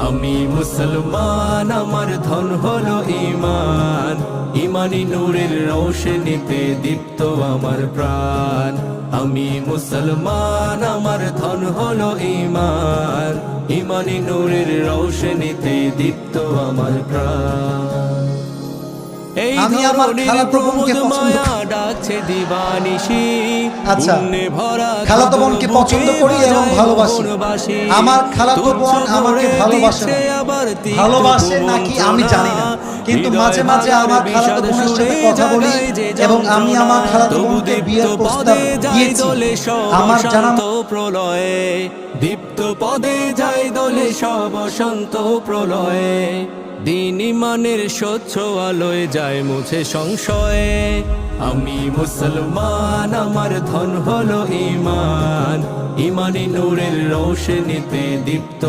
আমি মুসলমান, আমার ধন হলো ঈমান, ঈমানি নূরের রোশনীতে দীপ্ত আমার প্রাণ। আমি মুসলমান, আমার ধন হলো ঈমান, ঈমানি নূরের রোশনীতে দীপ্ত আমার প্রাণ। এই আমি আমার খালাতো বোনকে পছন্দ ডাকছে দিবানিশি, আচ্ছা, পুণ্যে ভরা খালাতো বোনকে পছন্দ করি এবং ভালোবাসি। আমার খালাতো বোন আমাকে ভালোবাসে না। ভালোবাসে নাকি আমি জানি না, কিন্তু মাঝে মাঝে আমার খালাতো বোনের সাথে কথা বলি এবং আমি আমার খালাতো বোনকে বিয়ের প্রস্তাব দিয়েছি। আমার জানা প্রলয়ে দীপ্ত পদে যায় দোলে সব শান্ত প্রলয়ে, দিন ইমানের স্বচ্ছ আলোয় যায় মুছে সংশয়ে। আমি মুসলমান, আমার ধন হলো ঈমান, ঈমানি নূরের রোশনীতে দীপ্ত